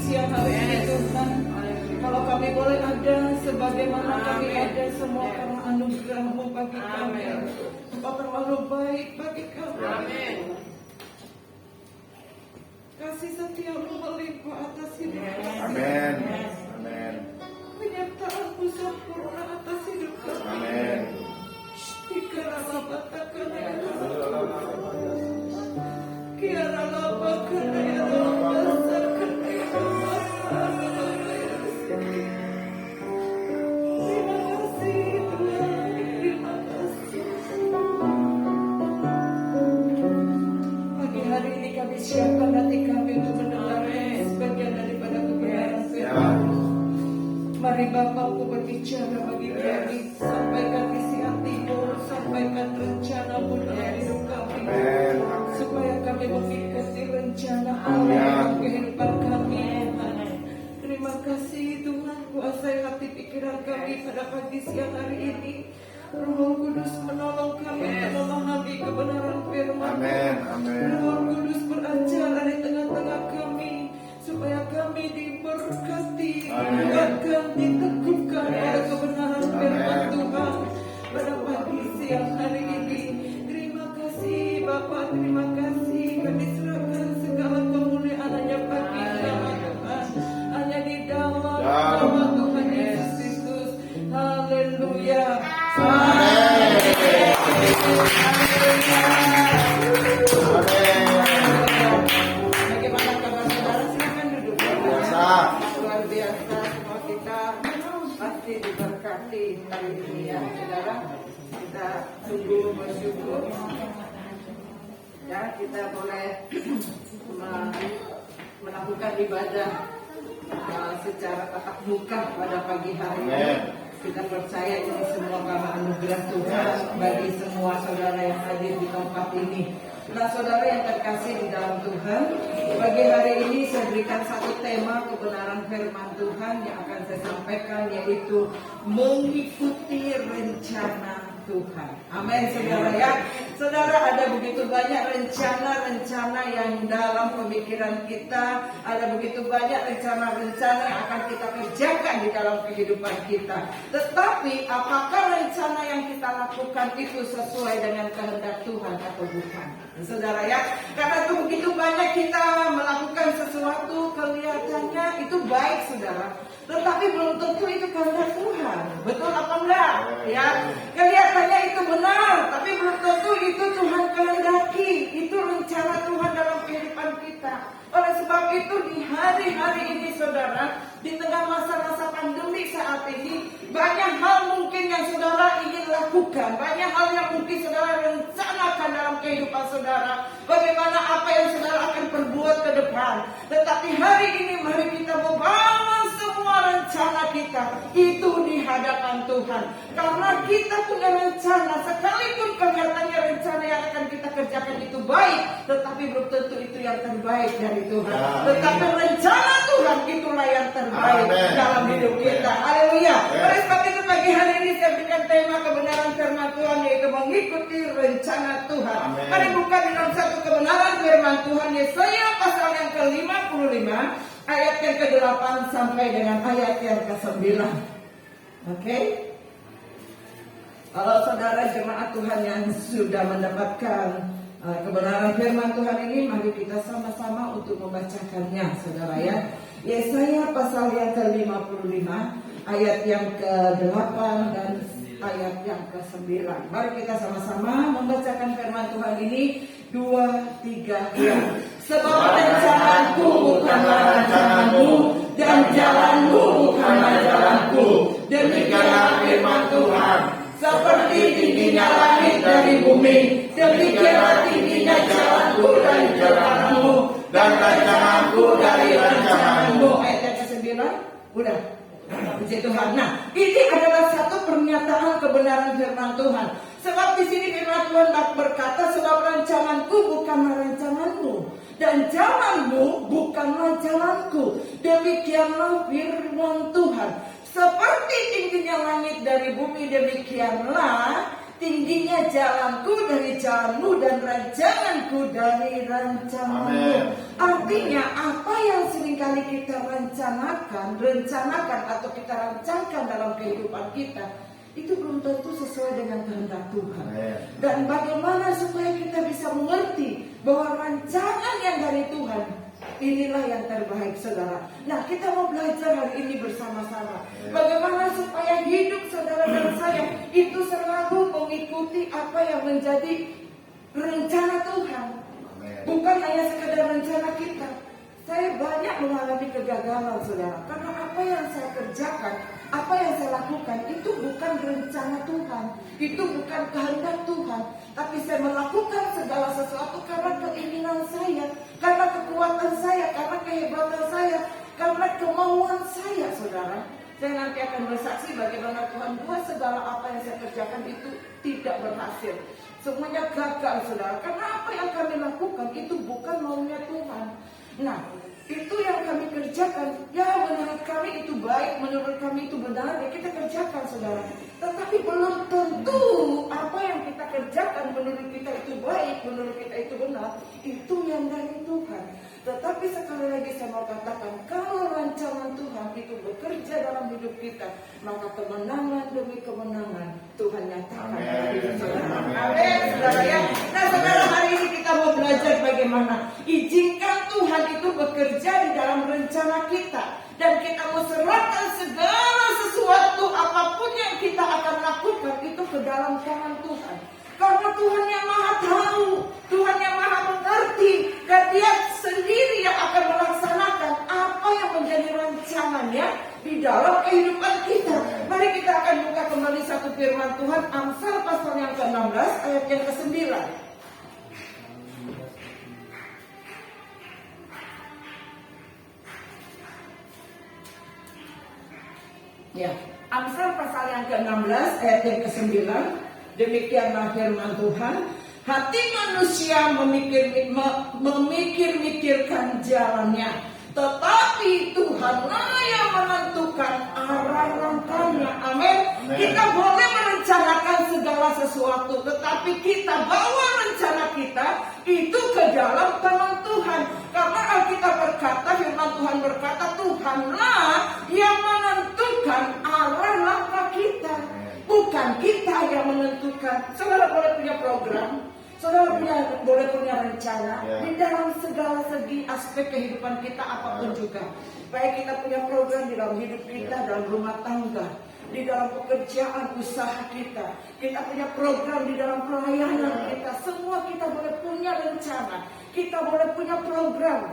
siang hari ini Tuhan. Kalau kami boleh ada sebagaimana kami ada, semua karena anugerah-Mu bagi kami. Engkau terlalu baik bagi kami. Kasih setia-Mu melimpah atas hidup kami. Amin. Amin. Penyertaan-Mu sempurna atas hidup kami. Amin. Kiara laba takana ya laba. Kiara laba kana ya laba sakana ya laba. Terima kasih Tuhan, terima kasih. Pagi hari ini kami siapkan hati kami untuk mendengar sebagian daripada kebenaran firman. Mari Bapakku berbicara bagi kami, sampaikan isi hati-Mu, sampaikan rencana-Mu dalam hidup kami, supaya kami mengikuti rencana Allah dalam kehidupan kami. Terima kasih Tuhan, kuasai hati pikiran kami pada pagi siang hari ini. Roh Kudus menolong kami untuk memahami kebenaran firman. Roh Kudus beracara di tengah-tengah kami, supaya kami diberkati, dikuatkan, diteguhkan oleh kebenaran firman Tuhan pada pagi siang hari ini. Terima kasih Bapa, terima kasih. Kami serahkan segala kemuliaan hanya bagi nama Tuhan, hanya di dalam nama Tuhan Yesus Kristus. Haleluya. Bagaimana kabar saudara? Silakan duduk. Luar biasa, semua kita pasti diberkati hari ini ya saudara. Kita sungguh bersyukur ya, kita boleh melakukan ibadah secara tatap muka pada pagi hari ini. Kita percaya ini semua karena anugerah Tuhan bagi semua saudara yang hadir di tempat ini. Nah saudara yang terkasih di dalam Tuhan, pagi hari ini saya berikan satu tema kebenaran firman Tuhan yang akan saya sampaikan, yaitu mengikuti rencana Tuhan. Amin saudara ya. Saudara, ada begitu banyak rencana-rencana yang dalam pemikiran kita, ada begitu banyak rencana-rencana yang akan kita kerjakan di dalam kehidupan kita. Tetapi apakah rencana yang kita lakukan itu sesuai dengan kehendak Tuhan atau bukan? Saudara ya, karena itu begitu banyak kita melakukan sesuatu, kelihatannya itu baik saudara, tetapi belum tentu itu kehendak Tuhan. Betul apa enggak? Ya, kelihatannya itu benar, tapi belum tentu itu Tuhan kehendaki. Itu rencana Tuhan dalam kehidupan kita. Oleh sebab itu di hari-hari ini saudara, di tengah masa-masa pandemi saat ini, banyak hal mungkin yang saudara ingin lakukan, banyak hal yang mungkin saudara rencanakan dalam kehidupan saudara, bagaimana apa yang saudara akan perbuat ke depan. Tetapi hari ini mari kita membangun semua rencana kita itu di hadapan Tuhan, karena kita punya rencana. Sekalipun kelihatannya rencana yang akan kita kerjakan itu baik, tetapi belum tentu itu yang terbaik dari Tuhan. Tetapi rencana Tuhan itulah yang terbaik dalam hidup kita. Haleluya. Oleh sebab itu pagi hari ini saya berikan tema kebenaran firman Tuhan, yaitu mengikuti rencana Tuhan. Mari buka di dalam satu kebenaran firman Tuhan, Yesaya pasal yang ke-55 ayat yang ke-8 sampai dengan ayat yang ke-9. Oke? Kalau saudara jemaat Tuhan yang sudah mendapatkan kebenaran firman Tuhan ini, mari kita sama-sama untuk membacakannya saudara ya. Yesaya pasal yang ke-55 ayat yang ke-8 dan ayat yang ke-9. Mari kita sama-sama membacakan firman Tuhan ini. 2, 3 ya. Sebab rencanaku bukanlah rencanamu, dan jalanmu bukanlah jalanku. Demikianlah firman Tuhan. Seperti tingginya langit dari bumi, demikianlah tingginya jalanku dari jalanmu, dan rencanaku dari rencanamu. Ayat yang ke-9 udah. Puji Tuhan. Nah, ini adalah satu pernyataan kebenaran firman Tuhan. Sebab di sini firman Tuhan berkata, sebab rencanaku bukanlah rencanamu, dan jalanmu bukanlah jalanku. Demikianlah firman Tuhan. Seperti tingginya langit dari bumi, demikianlah tingginya jalanku dari jalanmu dan rancanganku dari rancanganmu. Amen. Artinya apa yang seringkali kita rencanakan atau kita rancangkan dalam kehidupan kita, itu belum tentu sesuai dengan kehendak Tuhan. Amen. Dan bagaimana supaya kita bisa mengerti bahwa rancangan yang dari Tuhan inilah yang terbaik, saudara. Nah, kita mau belajar hari ini bersama-sama bagaimana supaya hidup saudara dan saya itu selalu mengikuti apa yang menjadi rencana Tuhan. Amen. Bukan hanya sekedar rencana kita. Saya banyak mengalami kegagalan, saudara, karena apa yang saya kerjakan, apa yang saya lakukan itu bukan rencana Tuhan, itu bukan kehendak Tuhan, tapi saya melakukan segala sesuatu karena keinginan saya, karena kekuatan saya, karena kehebatan saya, karena kemauan saya, saudara. Saya nanti akan bersaksi bagaimana Tuhan buat segala apa yang saya kerjakan itu tidak berhasil. Semuanya gagal, saudara, karena apa yang kami lakukan itu bukan maunya Tuhan. Nah, itu yang kami kerjakan, ya menurut kami itu baik, menurut kami itu benar, ya kita kerjakan, saudara. Tetapi belum tentu apa yang kita kerjakan menurut kita itu baik, menurut kita itu benar, itu yang dari Tuhan. Tetapi sekali lagi saya mau katakan, kalau rancangan Tuhan itu bekerja dalam hidup kita, maka kemenangan demi kemenangan Tuhan nyatakan dalam hidup saudara. Amin, saudara ya. Nah, saudara, hari ini kita mau belajar bagaimana izinkan Tuhan itu bekerja di dalam rencana kita, dan kita mau serahkan segala sesuatu apapun yang kita akan lakukan itu ke dalam tangan Tuhan. Karena Tuhan yang maha tahu, Tuhan yang maha mengerti, dan Dia sendiri yang akan melaksanakan apa yang menjadi rancangannya di dalam kehidupan kita. Mari kita akan buka kembali satu firman Tuhan, Amsal pasal yang ke-16 ayat yang ke-9. Ya, Amsal pasal yang ke-16 ayat yang ke-9. Demikianlah firman Tuhan, hati manusia memikir-mikirkan jalannya, tetapi Tuhanlah yang menentukan arah langkahnya. Amin. Kita boleh merencanakan segala sesuatu, tetapi kita bawa rencana kita itu ke dalam tangan Tuhan. Karena Alkitab berkata, firman Tuhan berkata, Tuhanlah yang menentukan arah langkah kita, bukan kita yang menentukan. Saudara boleh punya program, saudara boleh punya rencana di dalam segala segi aspek kehidupan kita apapun juga. Baik kita punya program di dalam hidup kita, dalam rumah tangga, di dalam pekerjaan usaha kita, kita punya program di dalam pelayanan kita. Semua kita boleh punya rencana, kita boleh punya program,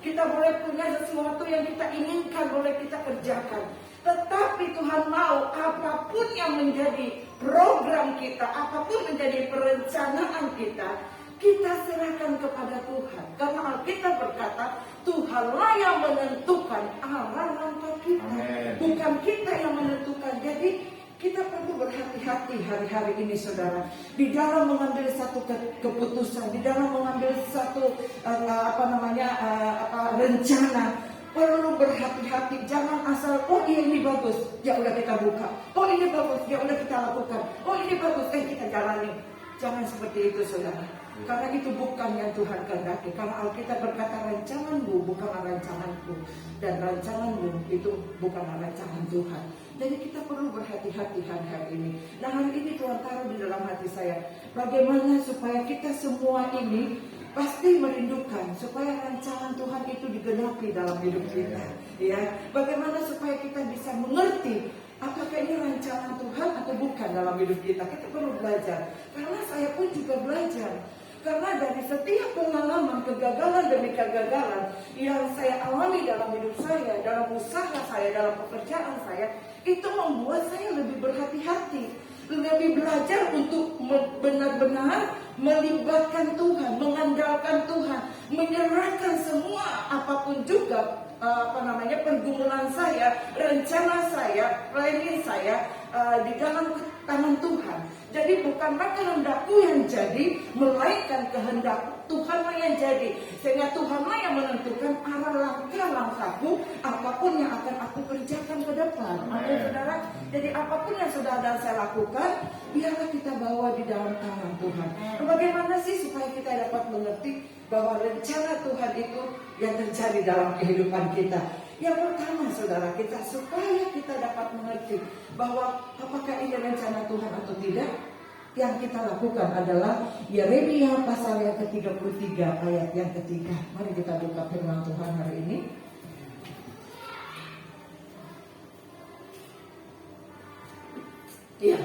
kita boleh punya sesuatu yang kita inginkan, boleh kita kerjakan. Tetapi Tuhan mau apapun yang menjadi program kita, apapun menjadi perencanaan kita, kita serahkan kepada Tuhan. Karena Alkitab berkata, Tuhanlah yang menentukan arah langkah kita. Amen. Bukan kita yang menentukan. Jadi kita perlu berhati-hati hari-hari ini, saudara, di dalam mengambil satu keputusan, di dalam mengambil satu rencana. Perlu berhati-hati, jangan asal, oh ini bagus, ya udah kita buka. Oh ini bagus, ya udah kita lakukan. Oh ini bagus, kita jalani. Jangan seperti itu, saudara. Karena itu bukan yang Tuhan kehendaki. Karena Alkitab berkata, rancanganmu bukanlah rancanganku, dan rancanganmu itu bukanlah rancangan Tuhan. Jadi kita perlu berhati-hati hari ini. Nah, hari ini Tuhan taruh di dalam hati saya, bagaimana supaya kita semua ini pasti merindukan supaya rancangan Tuhan itu digenapi dalam hidup kita. Ya, bagaimana supaya kita bisa mengerti apakah ini rancangan Tuhan atau bukan dalam hidup kita. Kita perlu belajar. Karena saya pun juga belajar. Karena dari setiap pengalaman kegagalan demi kegagalan yang saya alami dalam hidup saya, dalam usaha saya, dalam pekerjaan saya, itu membuat saya lebih berhati-hati, lebih belajar untuk benar-benar melibatkan Tuhan, mengandalkan Tuhan, menyerahkan semua apapun juga pergumulan saya, rencana saya, planning saya di dalam tangan Tuhan. Jadi bukanlah kehendakku yang jadi, melainkan kehendak Tuhanlah yang jadi. Sehingga Tuhanlah yang menentukan arah langkah-langkahku, apapun yang akan aku kerjakan ke depan. Amin, saudara. Jadi apapun yang saudara dan saya lakukan, biarlah kita bawa di dalam tangan Tuhan. Bagaimana sih supaya kita dapat mengerti bahwa rencana Tuhan itu yang terjadi dalam kehidupan kita? Yang pertama saudara kita, supaya kita dapat mengerti bahwa apakah ini rencana Tuhan atau tidak, yang kita lakukan adalah Yeremia pasal yang ke-33 ayat yang ketiga. Mari kita buka firman Tuhan hari ini. Ya,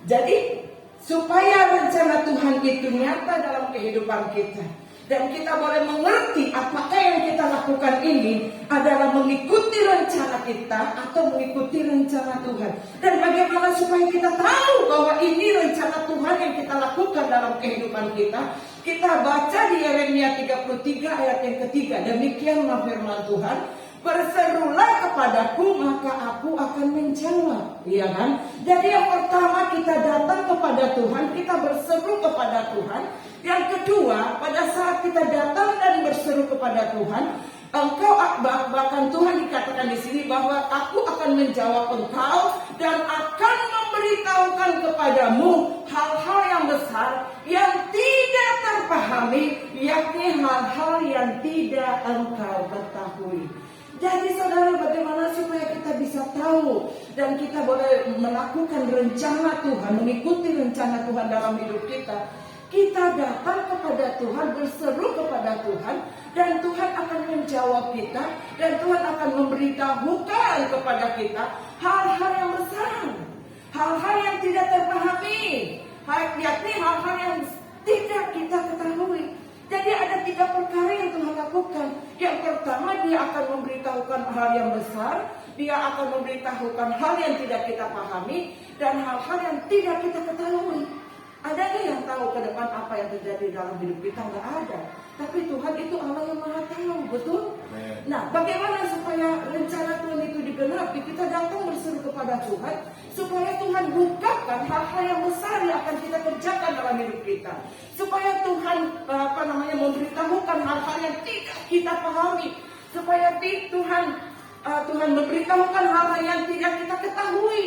jadi supaya rencana Tuhan itu nyata dalam kehidupan kita, dan kita boleh mengerti apakah yang kita lakukan ini adalah mengikuti rencana kita atau mengikuti rencana Tuhan. Dan bagaimana supaya kita tahu bahwa ini rencana Tuhan yang kita lakukan dalam kehidupan kita? Kita baca di Yeremia 33 ayat yang ketiga. Demikianlah firman Tuhan. Berserulah kepadaku, maka aku akan menjawab. Iya kan? Jadi yang pertama, kita datang kepada Tuhan, kita berseru kepada Tuhan. Yang kedua, pada saat kita datang dan berseru kepada Tuhan, engkau, bahkan Tuhan dikatakan di sini bahwa aku akan menjawab engkau dan akan memberitahukan kepadamu hal-hal yang besar yang tidak terpahami, yakni hal-hal yang tidak engkau ketahui. Jadi saudara, bagaimana supaya kita bisa tahu dan kita boleh melakukan rencana Tuhan, mengikuti rencana Tuhan dalam hidup kita? Kita datang kepada Tuhan, berseru kepada Tuhan, dan Tuhan akan menjawab kita, dan Tuhan akan memberitahukan kepada kita hal-hal yang besar, hal-hal yang tidak terpahami, yakni hal-hal yang tidak kita ketahui. Jadi ada 3 perkara yang Tuhan lakukan. Yang pertama, Dia akan memberitahukan hal yang besar, Dia akan memberitahukan hal yang tidak kita pahami, dan hal-hal yang tidak kita ketahui. Adakah yang tahu ke depan apa yang terjadi dalam hidup kita? Nggak ada. Tapi Tuhan itu Allah yang Maha Tahu, betul? Nah, bagaimana supaya rencana Tuhan itu digenapi? Kita datang berseru kepada Tuhan supaya Tuhan bukakan hal-hal yang besar yang akan kita kerjakan dalam hidup kita. Supaya Tuhan memberitahukan hal-hal yang tidak kita pahami. Supaya Tuhan memberitahukan hal-hal yang tidak kita ketahui,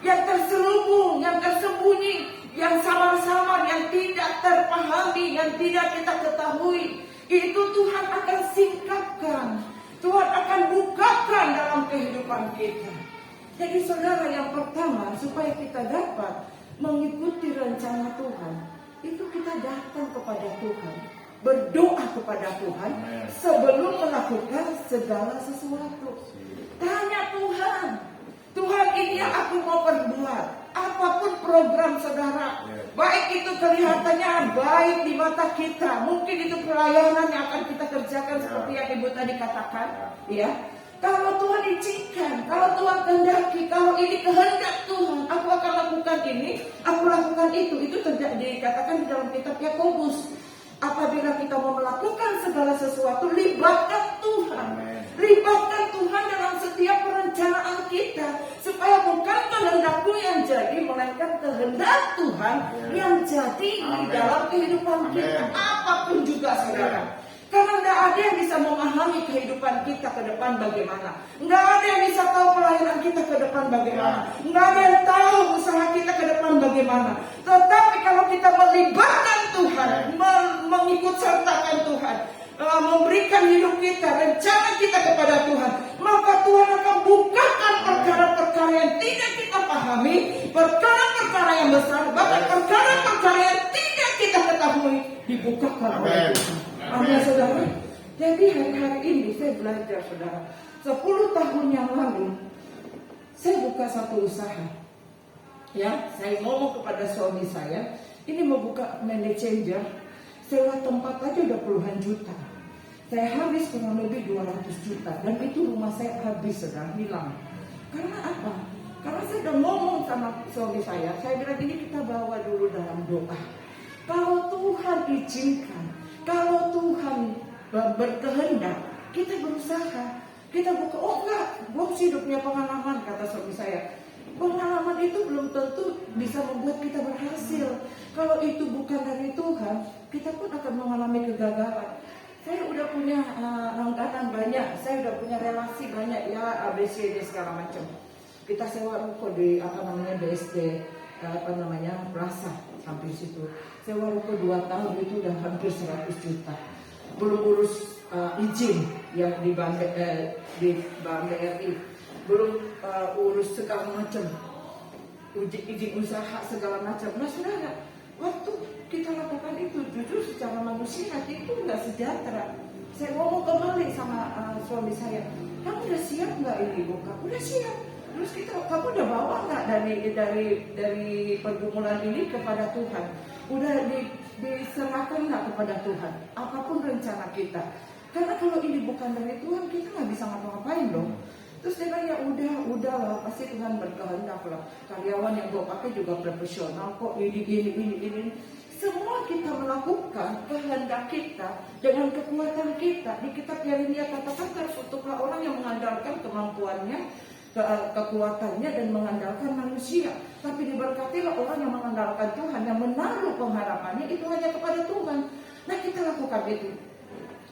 yang terselubung, yang tersembunyi, yang samar-samar, yang tidak terpahami, yang tidak kita ketahui. Itu Tuhan akan singkapkan, Tuhan akan bukakan dalam kehidupan kita. Jadi saudara, yang pertama, supaya kita dapat mengikuti rencana Tuhan, itu kita datang kepada Tuhan, berdoa kepada Tuhan sebelum melakukan segala sesuatu. Tanya Tuhan, Tuhan, ini yang aku mau perbuat. Apapun program saudara, baik itu kelihatannya baik di mata kita, mungkin itu pelayanan yang akan kita kerjakan seperti yang Ibu tadi katakan, ya. Kalau Tuhan izinkan, kalau Tuhan kehendaki, kalau ini kehendak Tuhan, aku akan lakukan ini, aku lakukan itu. Itu dikatakan di dalam kitab Yakobus. Apabila kita mau melakukan segala sesuatu, libatkan Tuhan. Libatkan Tuhan dalam setiap perencanaan kita. Supaya bukan kehendakku yang jadi, melainkan kehendak Tuhan yang jadi di dalam kehidupan kita. Apapun juga saudara. Karena tidak ada yang bisa memahami kehidupan kita ke depan bagaimana. Tidak ada yang bisa tahu pelayanan kita ke depan bagaimana. Tidak ada yang tahu usaha kita ke depan bagaimana. Tetapi kalau kita melibatkan Tuhan, mengikut sertakan Tuhan, memberikan hidup kita, rencana kita kepada Tuhan, maka Tuhan akan bukakan perkara-perkara yang tidak kita pahami, perkara-perkara yang besar, bahkan perkara-perkara yang tidak kita ketahui, dibukakan oleh Tuhan. Amin saudara. Jadi hari-hari ini saya belajar saudara. 10 tahun yang lalu saya buka satu usaha. Ya, saya ngomong kepada suami saya, ini mau buka money changer, sewa tempat aja udah puluhan juta. Saya habis kurang lebih 200 juta dan itu rumah saya habis saudara, hilang. Karena apa? Karena saya udah ngomong sama suami saya bilang ini kita bawa dulu dalam doa. Kalau Tuhan izinkan, kalau Tuhan berkehendak, kita berusaha, kita buka. Oh enggak, gue sih udah punya pengalaman, kata suami saya. Pengalaman itu belum tentu bisa membuat kita berhasil. Kalau itu bukan dari Tuhan, kita pun akan mengalami kegagalan. Saya udah punya langganan banyak, saya udah punya relasi banyak, ya ABCD segala macam. Kita sewa ruko di BSD Plaza sampai situ. Sewa ruko 2 tahun itu udah hampir 100 juta. Belum urus izin yang di Bank BRI, belum urus segala macam izin usaha segala macam. Nah saudara, waktu kita lakukan itu jujur secara manusia hati itu nggak sejahtera. Saya ngomong kembali sama suami saya, kamu udah siap nggak ini buka? Udah siap. Terus kamu udah bawa nggak dari pergumulan ini kepada Tuhan? Udah diserahkan nggak kepada Tuhan? Apapun rencana kita. Karena kalau ini bukan dari Tuhan, kita nggak bisa ngapa-ngapain dong. Terus dia bilang, ya udahlah, pasti Tuhan berkehendak lah. Karyawan yang gue pakai juga profesional kok, ini. Semua kita melakukan kehendak kita dengan kekuatan kita. Di kitab Yeremia katakan terkutuklah orang yang mengandalkan kemampuannya, kekuatannya dan mengandalkan manusia. Tapi diberkatilah orang yang mengandalkan Tuhan, yang menaruh pengharapannya itu hanya kepada Tuhan. Nah kita lakukan itu.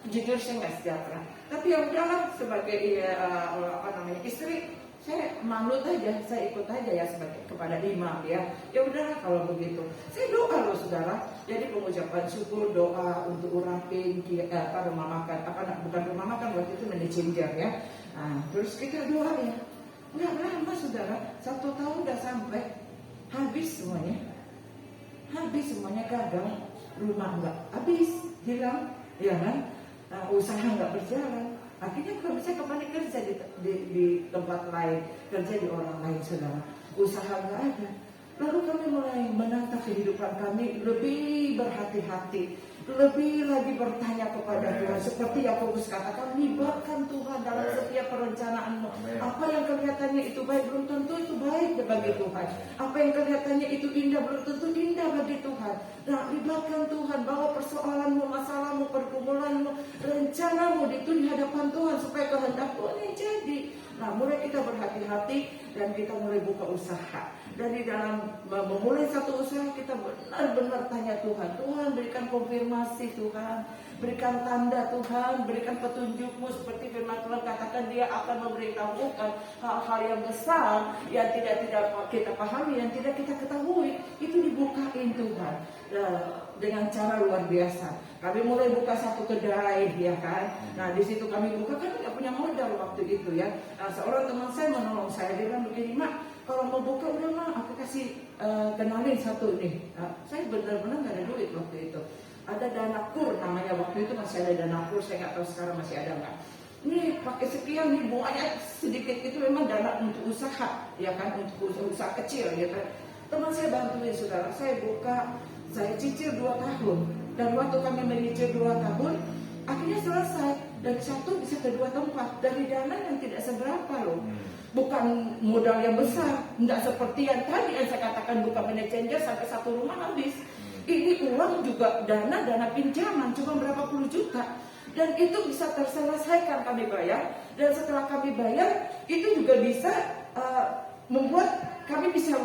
Jujur saya nggak sejahtera. Tapi ya udahlah, sebagai istri, saya manut aja, saya ikut aja ya sebagai kepada imam ya. Ya udahlah kalau begitu. Saya doa loh saudara. Jadi pengucapan syukur, doa untuk urapin rumah makan, bukan rumah makan waktu itu manajer ya. Nah, terus kita doa ya. Nggak lama saudara, 1 tahun udah sampai, habis semuanya gagal, rumah nggak habis, hilang, ya kan? Usaha nggak berjalan. Akhirnya kami bisa kembali kerja di tempat lain, kerja di orang lain saudara. Usaha nggak ada. Lalu kami mulai menata kehidupan kami lebih berhati-hati, lebih lagi bertanya kepada Tuhan. Seperti Yakobus katakan, libatkan Tuhan dalam setiap perencanaanmu. Apa yang kelihatannya itu baik, belum tentu itu baik bagi Tuhan. Apa yang kelihatannya itu indah, belum tentu indah bagi Tuhan. Nah, libatkan Tuhan, bawa persoalanmu, masalahmu, pergumulanmu, rencanamu itu di hadapan Tuhan supaya kehendak Tuhan yang jadi. Nah, mulai kita berhati-hati dan kita mulai buka usaha. Dan di dalam memulai satu usaha kita benar-benar tanya Tuhan. Tuhan berikan konfirmasi Tuhan. Berikan tanda Tuhan. Berikan petunjukmu seperti firman Tuhan katakan dia akan memberitahukan hal-hal yang besar yang tidak kita pahami, yang tidak kita ketahui. Itu dibukain Tuhan. Dengan cara luar biasa. Kami mulai buka satu kedai ya kan. Nah di situ kami buka, kan tidak punya modal waktu itu ya. Nah, seorang teman saya menolong saya, dia bilang begini, Mak, kalau mau buka udah Mak, aku kasih kenalin satu nih. Nah, saya benar-benar nggak ada duit waktu itu. Ada dana kur namanya, waktu itu masih ada dana kur, saya nggak tahu sekarang masih ada nggak. Ini pakai sekian nih, bunganya sedikit itu memang dana untuk usaha ya kan, untuk usaha kecil gitu. Teman saya bantuin saudara, saya buka, saya cicil 2 tahun. Dan waktu kami menyicil 2 tahun, akhirnya selesai. Dari 1 bisa ke 2 tempat. Dari dana yang tidak seberapa loh. Bukan modal yang besar. Tidak seperti yang tadi yang saya katakan buka money changer sampai 1 rumah habis. Ini uang juga dana pinjaman cuma berapa puluh juta. Dan itu bisa terselesaikan kami bayar. Dan setelah kami bayar, itu juga bisa membuat kami bisa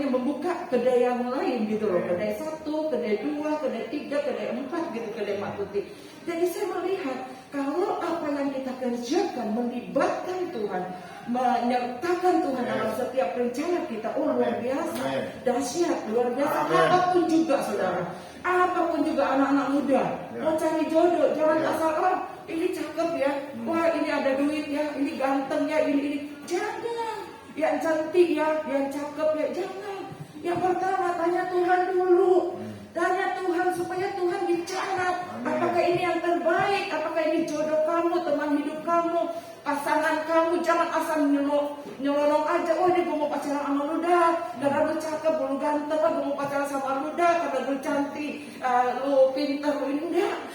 membuka kedai yang lain gitu loh, kedai 1, kedai 2, kedai 3, kedai 4 gitu, kedai Mak Tuti. Jadi saya melihat kalau apa yang kita kerjakan melibatkan Tuhan, menyertakan Tuhan dalam setiap rencana kita, luar biasa, dahsyat, luar biasa. Apapun juga saudara, apapun juga anak-anak muda mau cari jodoh, jangan asal ini cakep ya, wah ini ada duit ya, ini ganteng ya, ini jangan. Yang cantik ya, yang cakep ya, jangan. Yang pertama tanya Tuhan dulu. Tanya Tuhan supaya Tuhan bicara. Apakah ini yang terbaik? Apakah ini jodoh kamu, teman hidup kamu, pasangan kamu? Jangan asal nyelonong aja. Oh ini gue mau pacaran sama lu dah, karena lu cakep, lu ganteng. Gue mau pacaran sama lu dah, karena lu cantik, lu pintar, lu indah.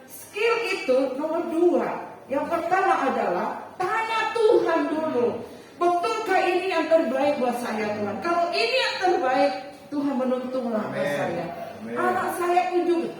Skill itu nomor 2. Yang pertama adalah tanya Tuhan dulu. Betulkah ini yang terbaik buat saya Tuhan? Kalau ini yang terbaik, Tuhan menuntunglah buat saya. Anak saya pun juga.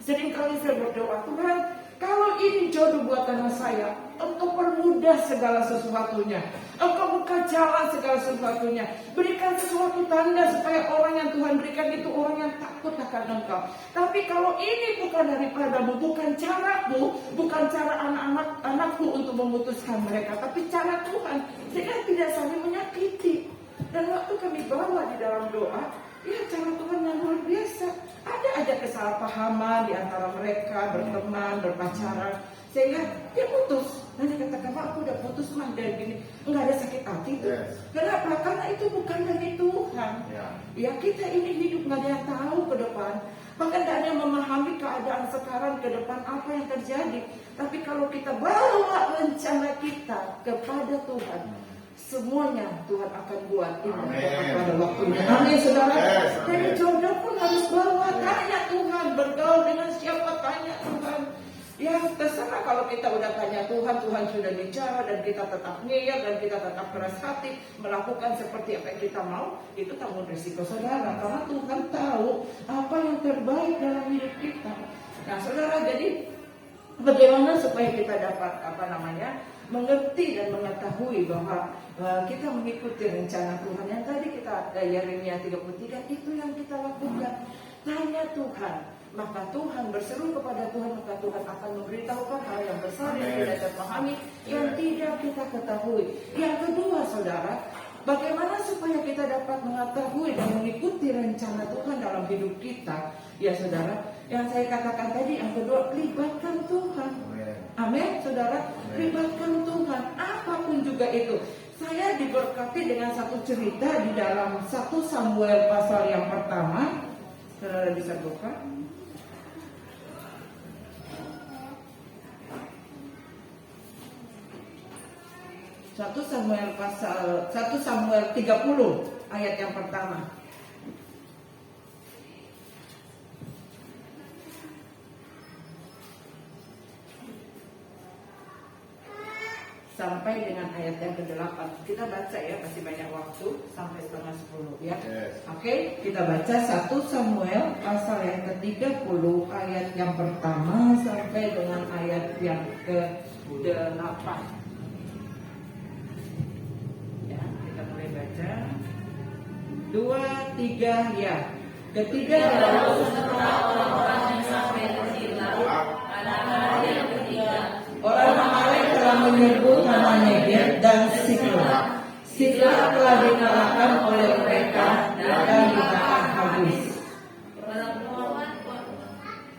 Seringkali saya berdoa, Tuhan Kalau ini jodoh buat anak saya, Engkau permudah segala sesuatunya. Engkau buka jalan segala sesuatunya. Berikan sesuatu tanda supaya orang yang Tuhan berikan itu orang yang takut akan Engkau. Tapi kalau ini bukan daripadamu, bukan caramu, bukan cara anak-anakku untuk memutuskan mereka, tapi cara Tuhan, sehingga tidak saling menyakiti. Dan waktu kami bawa di dalam doa, ya cara Tuhan yang luar biasa. Ada aja kesalahpahaman di antara mereka, berteman, berpacaran, sehingga dia putus. Nanti katakan, Pak, aku udah putus mah dari gini. Enggak ada sakit hati tuh. Yes. Kenapa? Karena itu bukan dari Tuhan. Ya. Ya kita ini hidup nggak ada yang tahu ke depan. Bahkan tidak ada yang memahami keadaan sekarang ke depan apa yang terjadi. Tapi kalau kita bawa rencana kita kepada Tuhan, semuanya Tuhan akan buat ini pada waktunya. Amin, saudara. Yes, Jadi amin. jodoh pun harus bawa, tanya Tuhan, bergaul dengan siapa, tanya Tuhan. Ya terserah kalau kita udah tanya Tuhan, Tuhan sudah bicara dan kita tetap ngeyel dan kita tetap keras hati melakukan seperti apa yang kita mau, itu tanggung resiko saudara. Karena Tuhan tahu apa yang terbaik dalam hidup kita. Nah saudara, jadi bagaimana supaya kita dapat mengerti dan mengetahui bahwa kita mengikuti rencana Tuhan yang tadi kita Yeremia 33 itu yang kita lakukan. Tanya Tuhan, maka Tuhan berseru kepada Tuhan, maka Tuhan akan memberitahukan hal yang besar yang tidak kita pahami, yang tidak kita ketahui. Yang kedua saudara, bagaimana supaya kita dapat mengetahui dan mengikuti rencana Tuhan dalam hidup kita? Ya saudara, yang saya katakan tadi, yang kedua, libatkan Tuhan. Amin, saudara. Libatkan Tuhan, apapun juga itu. Saya diberkati dengan satu cerita di dalam 1 Samuel pasal yang pertama. Saudara bisa buka. 1 Samuel 30 ayat yang pertama. Sampai dengan ayat yang ke-8. Kita baca ya, masih banyak waktu sampai setengah 10 ya. Yes. Oke, kita baca 1 Samuel pasal yang ke-30 ayat yang pertama sampai dengan ayat yang ke-8. Ya, kita mulai baca. 2, 3 ya. Ketiga adalah orang-orang yang sampai ke Siklag. Pada hari yang ketiga, orang Amalek telah menyerbu tanah Negev dan Siklag. Siklag telah dikalahkan oleh mereka dan ditahan habis.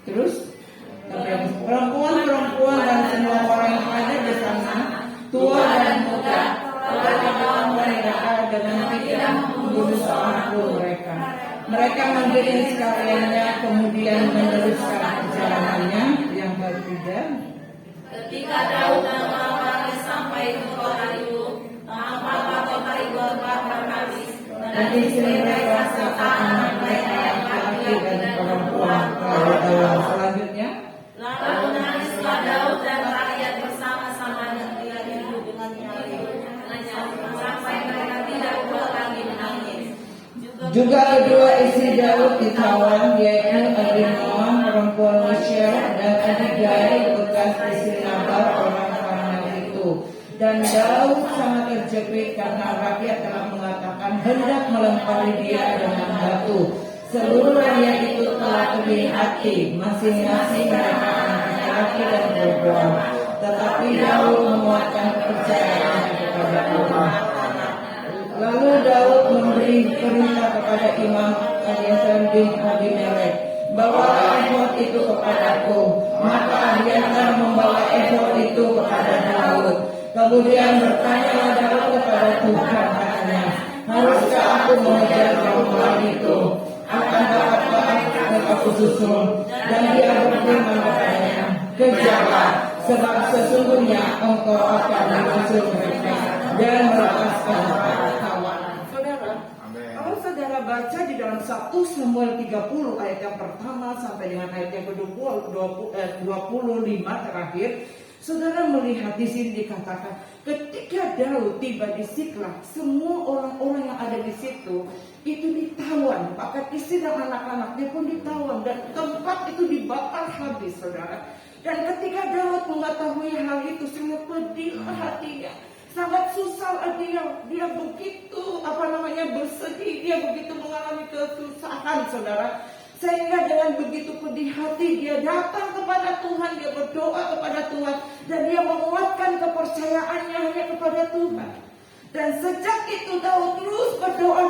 Terus, perempuan-perempuan dan semua orang yang ada di sana, tua dan muda, telah ditawan mereka dengan pikiran membunuh seorang pun mereka. Mereka menggiring sekaliannya, kemudian meneruskan perjalanannya. Yang ketiga, ketika Daud dan orang-orangnya sampai ke kota itu, maka kota itu terbakar habis, dan istri mereka serta anak mereka yang laki dan perempuan dalam. Selanjutnya, lalu menangislah Daud dan rakyat bersama-sama yang tidak hidup dengannya sampai mereka tidak kuat lagi menangis. juga kedua istri Daud ditawan, yaitu Ahinoam perempuan Michelle dan Abigail bekas istri Nabal orang Karmel itu. Dan Daud sangat terjepit karena rakyat telah mengatakan hendak melempari dia dengan batu. Seluruh rakyat itu telah kering hati, masing-masing mereka anak laki dan perempuan. Tetapi Daud menguatkan kepercayaannya kepada Tuhan. Lalu Daud memberi perintah kepada Imam Abiathar bin Abimelek, bawalah efod itu kepadaku. Maka Abiathar membawa efod itu kepada Daud. Kemudian bertanyalah Daud kepada Tuhan, katanya, haruskah aku mengejar perempuan itu? Akan dapatkah aku susul? Dan dia berfirman kepadanya, kejarlah, sebab sesungguhnya engkau akan menyusul mereka dan melepaskan para tawanan. Saudara, kalau saudara baca di dalam 1 Samuel 30 ayat yang pertama sampai dengan ayat yang ke-25 terakhir, saudara melihat di sini dikatakan ketika Daud tiba di Siklag, semua orang-orang yang ada di situ itu ditawan, bahkan istri dan anak-anaknya pun ditawan, dan tempat itu dibakar habis, saudara. Dan ketika Daud mengetahui hal itu, sangat pedih hatinya, sangat susah dia begitu bersedih, dia begitu mengalami kesusahan, saudara. Sehingga dengan begitu pedih hati dia datang kepada Tuhan, dia berdoa kepada Tuhan, dan dia menguatkan kepercayaannya hanya kepada Tuhan. Dan sejak itu Daud terus berdoa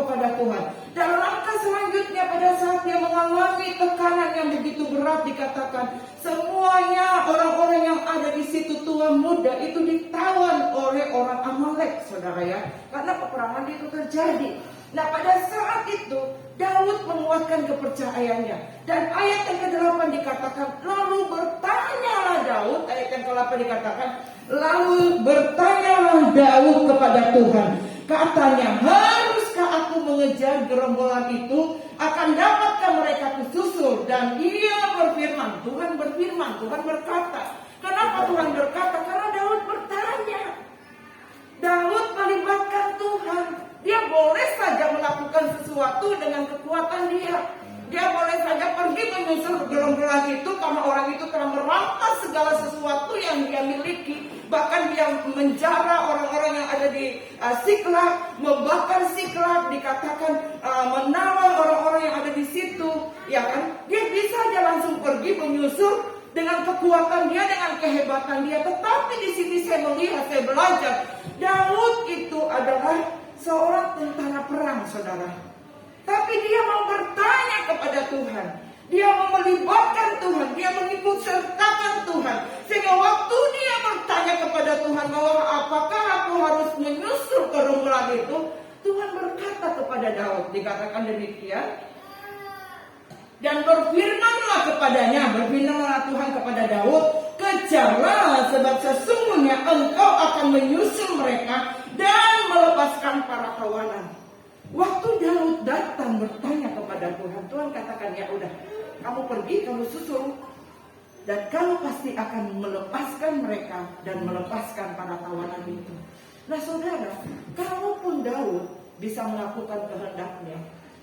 kepada Tuhan. Dan langkah selanjutnya pada saat dia mengalami tekanan yang begitu berat, dikatakan semuanya orang-orang yang ada di situ, tua muda itu ditawan oleh orang Amalek, saudara ya. Karena peperangan itu terjadi. Nah, pada saat itu Daud menguatkan kepercayaannya. Dan ayat yang ke-8 dikatakan, lalu bertanyalah Daud, ayat yang ke-8 dikatakan, lalu bertanyalah Daud kepada Tuhan. Katanya, haruskah aku mengejar gerombolan itu? Akan dapatkah mereka kususul? Dan ia berfirman, Tuhan berkata. Kenapa Tuhan berkata? Karena Daud bertanya. Daud melibatkan Tuhan. Dia boleh saja melakukan sesuatu dengan kekuatan dia. Dia boleh saja pergi menyusul gerombolan itu karena orang itu telah merampas segala sesuatu yang dia miliki. Bahkan dia menjara orang-orang yang ada di Siklag, membakar Siklag, dikatakan menawan orang-orang yang ada di situ, ya kan? Dia bisa aja langsung pergi menyusul dengan kekuatan dia, dengan kehebatan dia. Tetapi di sini saya melihat, saya belajar, Daud itu adalah seorang tentara perang, saudara. Tapi dia mau bertanya kepada Tuhan. Dia mau melibatkan Tuhan. Dia mengikut sertakan Tuhan. Sehingga waktu dia bertanya kepada Tuhan bahwa apakah aku harus menyusul ke gerombolan itu, Tuhan berkata kepada Daud, dikatakan demikian. Dan berfirmanlah Tuhan kepada Daud, kejarlah, sebab sesungguhnya engkau akan menyusul mereka dan melepaskan para tawanan. Waktu Daud datang bertanya kepada Tuhan, Tuhan katakan, ya udah, kamu pergi, kamu susul, dan kamu pasti akan melepaskan mereka dan melepaskan para tawanan itu. Nah, saudara, kalaupun Daud bisa melakukan kehendaknya,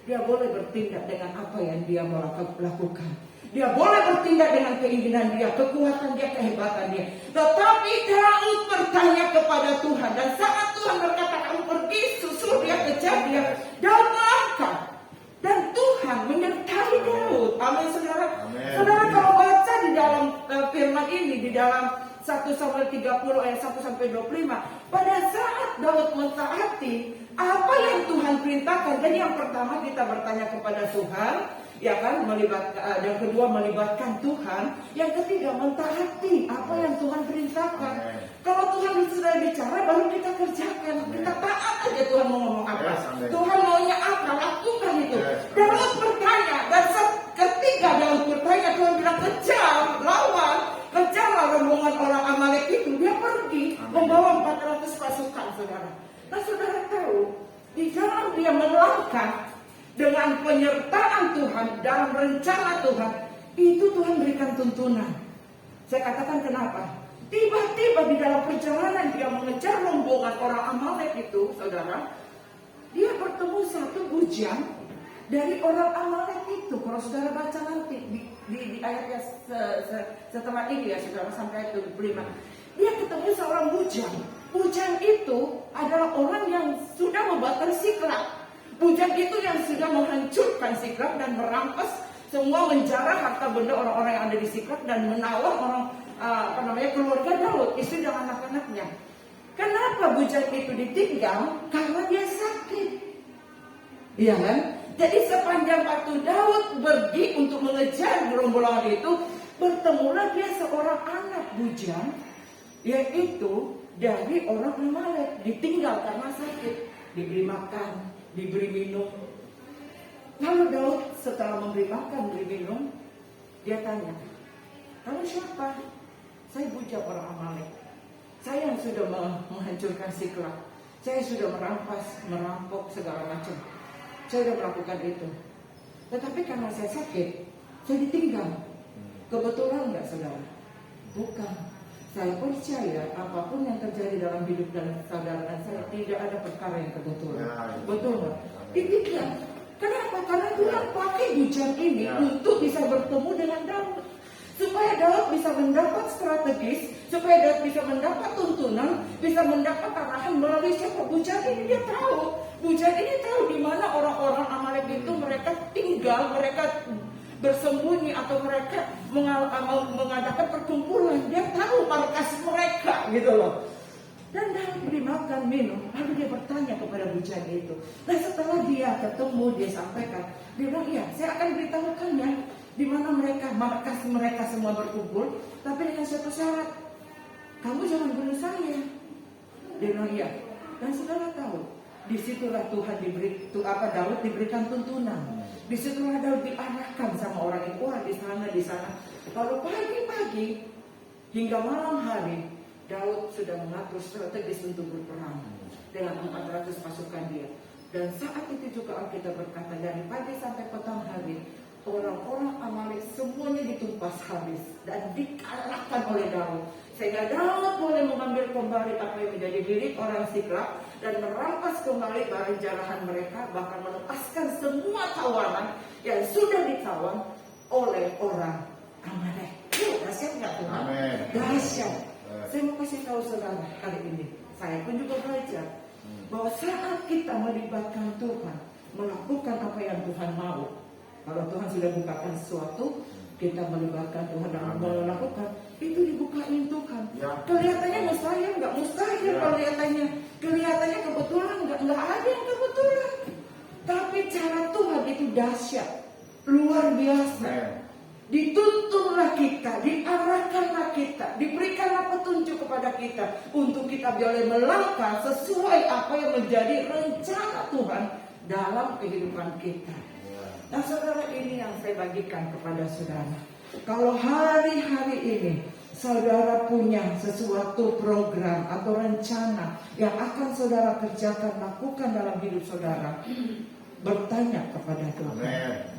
dia boleh bertindak dengan apa yang dia mau lakukan. Dia boleh bertindak dengan keinginan dia, kekuatan dia, kehebatan dia. Tetapi Daud bertanya kepada Tuhan. Dan saat Tuhan berkata, kamu pergi, susul dia, kejar dia, Daud melangkah. Dan Tuhan menyertai Daud. Amin, saudara. Amen. Saudara, kalau baca di dalam firman ini, di dalam 1 Samuel 30 ayat 1-25, pada saat Daud mentaati apa yang Tuhan perintahkan, dan yang pertama kita bertanya kepada Tuhan, ya kan, yang kedua melibatkan Tuhan, yang ketiga mentaati apa yang Tuhan perintahkan. Kalau Tuhan sudah bicara, baru kita kerjakan. Kita taat aja Tuhan mau ngomong apa. Tuhan maunya apa, lakukan itu. Daud bertanya, dan ketika Daud bertanya, Tuhan bilang kejarlah rombongan orang Amalek itu. Dia pergi membawa 400 pasukan, saudara. Nah, saudara tahu, di dalam dia melangkah dengan penyertaan Tuhan, dalam rencana Tuhan, itu Tuhan berikan tuntunan. Saya katakan kenapa? Tiba-tiba di dalam perjalanan dia mengejar rombongan orang Amalek itu, saudara, dia bertemu satu bujang dari orang Amalek itu. Kalau saudara baca nanti di ayatnya setelah ini ya, saudara, sampai ayat 25, dia ketemu seorang bujang. Bujang itu adalah orang yang sudah membakar Siklag. Bujang itu yang sudah menghancurkan Siklag dan merampas semua, menjarah harta benda orang-orang yang ada di Siklag dan menawan keluarga Daud, istri dan anak-anaknya. Kenapa bujang itu ditinggal? Karena dia sakit. Iya kan? Jadi sepanjang waktu Daud pergi untuk mengejar gerombolan itu, bertemulah dia seorang anak bujang, yaitu dari orang Amalek, ditinggal karena sakit, diberi makan, diberi minum. Lalu Daud setelah memberi makan, memberi minum, dia tanya, kamu siapa? Saya bujang orang Amalek. Saya yang sudah menghancurkan Siklag. Saya sudah merampok segala macam. Saya sudah melakukan itu. Tetapi karena saya sakit, saya ditinggal. Kebetulan enggak, saudara? Bukan. Saya percaya apapun yang terjadi dalam hidup dan saudara dan saya, tidak ada perkara yang kebetulan. Betul nggak? Ditinggal. Kenapa? Karena Tuhan pakai bujang ini untuk bisa bertemu dengan Daud. supaya Daud bisa mendapat strategis, supaya Daud bisa mendapat tuntunan, bisa mendapat arahan melalui siapa? Bujang ini dia tahu. Bujang ini tahu di mana orang-orang Amalek itu mereka tinggal, mereka bersembunyi atau mereka mengadakan perkumpulan. Dia tahu markas mereka gitu loh. Dan Daud dimakan minum, lalu dia bertanya kepada bujang itu. Nah setelah dia ketemu, dia sampaikan, dia bilang, iya saya akan beritahukannya di mana mereka, markas mereka semua berkumpul, tapi dengan satu syarat, kamu jangan bunuh saya. Dia bilang iya. Dan saudara tahu, disitulah Tuhan Daud diberikan tuntunan. Disitulah Daud diarahkan sama orang itu, wah di sana. Kalau pagi-pagi hingga malam hari, Daud sudah mengatur strategis untuk berperang dengan 400 pasukan dia. Dan saat itu juga Alkitab berkata dari pagi sampai petang hari, orang-orang Amalek semuanya ditumpas habis dan dikalahkan oleh Daud. Sehingga Daud boleh mengambil kembali apa yang menjadi milik orang Siklag dan merampas kembali barang jarahan mereka, bahkan melepaskan semua tawanan yang sudah ditawan oleh orang Amalek. Dahsyat nggak Tuhan? Dahsyat. Saya mau kasih tahu saudara kali ini, saya pun juga belajar bahwa saat kita melibatkan Tuhan, melakukan apa yang Tuhan mau. Kalau Tuhan sudah bukakan sesuatu, kita melibatkan Tuhan dalam melakukan, itu dibukain Tuhan. Kelihatannya mustahil, nggak mustahil. Kelihatannya kebetulan, nggak ada yang kebetulan. Tapi cara Tuhan itu dahsyat, luar biasa. Dituntunlah kita, diarahkanlah kita, diberikanlah petunjuk kepada kita untuk kita boleh melangkah sesuai apa yang menjadi rencana Tuhan dalam kehidupan kita. Nah saudara, ini yang saya bagikan kepada saudara. Kalau hari-hari ini saudara punya sesuatu program atau rencana yang akan saudara kerjakan, lakukan dalam hidup saudara, bertanya kepada Tuhan,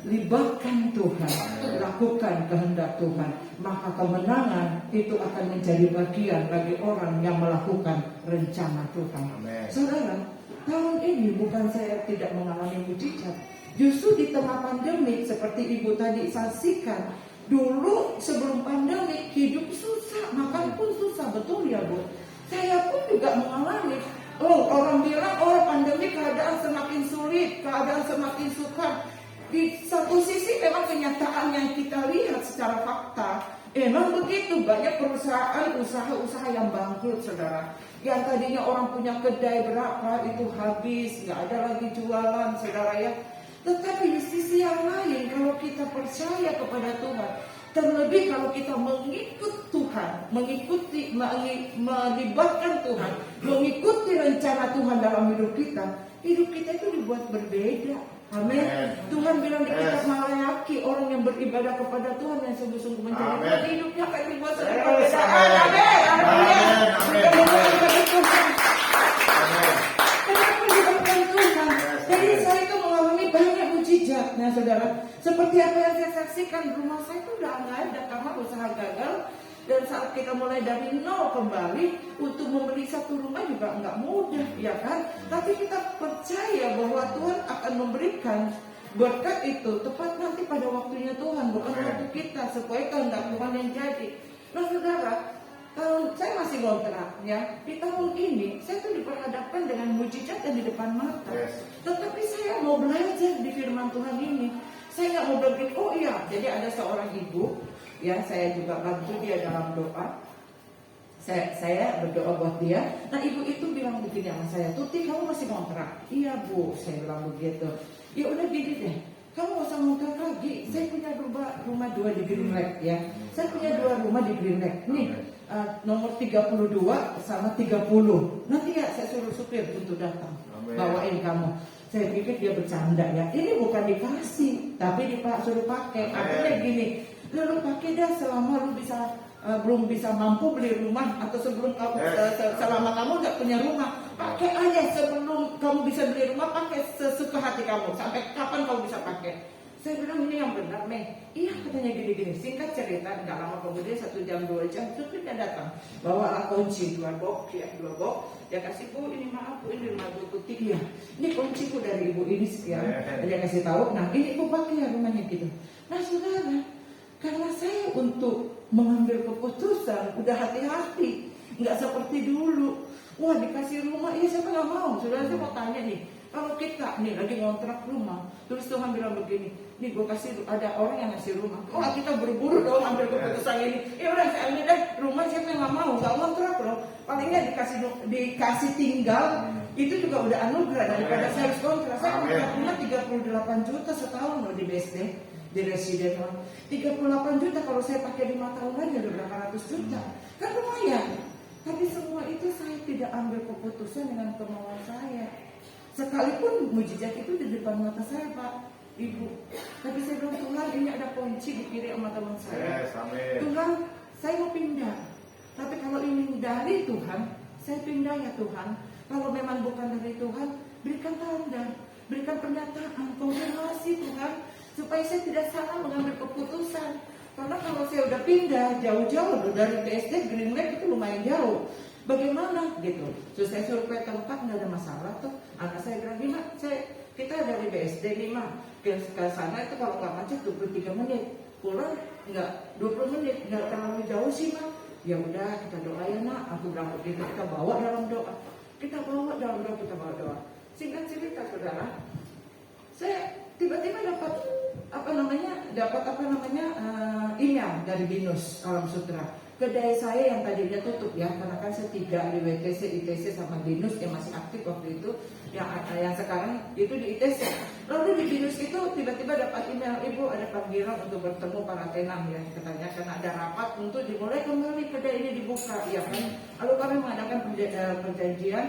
libatkan Tuhan, lakukan kehendak Tuhan, maka kemenangan itu akan menjadi bagian bagi orang yang melakukan rencana Tuhan. Saudara, tahun ini bukan saya tidak mengalami mujizat, justru di tengah pandemi seperti ibu tadi saksikan, dulu sebelum pandemi hidup susah, makan pun susah, betul ya Bu? Saya pun juga mengalami. Orang bilang, pandemi keadaan semakin sulit, keadaan semakin sukar. Di satu sisi memang kenyataan yang kita lihat secara fakta, memang begitu, banyak perusahaan, usaha-usaha yang bangkrut saudara. Yang tadinya orang punya kedai berapa, itu habis, nggak ada lagi jualan saudara ya. Tetapi di sisi yang lain, kalau kita percaya kepada Tuhan, terlebih kalau kita mengikut Tuhan, melibatkan Tuhan, mengikuti rencana Tuhan dalam hidup kita itu dibuat berbeda. Amin. Tuhan bilang di kitab Malayaki, orang yang beribadah kepada Tuhan yang sungguh-sungguh mencari hidupnya akan dibuat berbeda. Jadi saya itu mengalami banyak mujizat. Nah saudara, seperti apa yang saya saksikan, rumah saya itu udah nggak ada karena usaha gagal. Dan saat kita mulai dari nol kembali, untuk membeli satu rumah juga nggak mudah, ya kan? Tapi kita percaya bahwa Tuhan akan memberikan berkat itu tepat nanti pada waktunya Tuhan, bukan waktu kita, supaya kehendak Tuhan yang jadi. Nah saudara, saya masih ngontrak ya. Di tahun ini saya tuh diperhadapkan dengan mujizat yang di depan mata. Tetapi saya mau belajar di firman Tuhan ini. Saya nggak mau berpikir, oh iya, jadi ada seorang ibu. Ya, saya juga bantu dia dalam doa. Saya berdoa buat dia. Nah, ibu itu bilang begini sama saya, Tuti, kamu masih ngontrak? Iya Bu, saya bilang begitu. Ya udah gini deh, kamu gak usah ngontrak lagi. Saya punya rumah 2 di Green Lake ya. Saya punya 2 rumah di Green Lake. Nih, nomor 32 sama 30. Nanti ya saya suruh supir untuk datang. Bawain kamu. Saya pikir dia bercanda ya. Ini bukan dikasih, tapi suruh pakai. Artinya gini, lu pakai dah selama lu belum bisa mampu beli rumah, atau sebelum selama kamu nggak punya rumah, pakai aja sebelum kamu bisa beli rumah, pakai sesuka hati kamu, sampai kapan kamu bisa pakai. Saya bilang ini yang benar, Mei. Iya katanya gini-gini. Singkat cerita, nggak lama kemudian 1 jam 2 jam supirnya datang, bawalah kunci 2 box. Dia kasih, Bu, ini maaf Bu, ini rumah Bu Tuti. Iya, ini kunciku dari ibu ini sekian. Dia kasih tahu, nah ini ibu pakai ya rumahnya gitu. Nah saudara, Karena saya untuk mengambil keputusan udah hati-hati, nggak seperti dulu. Wah, dikasih rumah, iya siapa nggak mau? Saudara, saya mau tanya nih, kalau kita nih lagi ngontrak rumah, terus Tuhan bilang begini, nih gue kasih, ada orang yang ngasih rumah, oh kita buru-buru dong ambil keputusan ini, ya udah saya ambil deh rumah, siapa yang nggak mau? Nggak ngontrak loh, palingnya dikasih tinggal, itu juga udah anugerah daripada saya harus kontrak. Saya kontrak rumah 38 juta setahun loh di BSD, di residen loh. 38 juta kalau saya pakai 5 tahun lagi udah berapa ratus juta, kan lumayan. Tapi semua itu saya tidak ambil keputusan dengan kemauan saya. Sekalipun mujizat itu di depan mata saya, Pak, Ibu. Tapi saya bilang, Tuhan, ini ada kunci di kiri sama teman saya. Yes, amin. Tuhan, saya mau pindah. Tapi kalau ini dari Tuhan, saya pindah ya Tuhan. Kalau memang bukan dari Tuhan, berikan tanda, berikan pernyataan, konfirmasi Tuhan, supaya saya tidak salah mengambil keputusan. Karena kalau saya udah pindah jauh-jauh dari BSD Green Lake itu lumayan jauh. Bagaimana gitu? Terus saya survei tempat, nggak ada masalah tuh. Anak saya bilang, Lima, kita dari BSD 5 ke sana itu kalau nggak macet 23 menit, pulang nggak 20 menit, nggak terlalu jauh sih Mak. Ya udah kita doa ya Nak. Aku bilang begitu, kita bawa dalam doa. Kita bawa doa. Singkat cerita saudara, saya tiba-tiba dapat email dari Binus Alam Sutra. Kedai saya yang tadinya tutup ya, karena kan saya 3 di WTC, ITC sama Binus yang masih aktif waktu itu, yang sekarang itu di ITC. Lalu di Binus itu tiba-tiba dapat email, Ibu ada panggilan untuk bertemu para tenang ya, katanya karena ada rapat untuk dimulai kembali kedai ini dibuka, ya kan. Lalu kami mengadakan perjanjian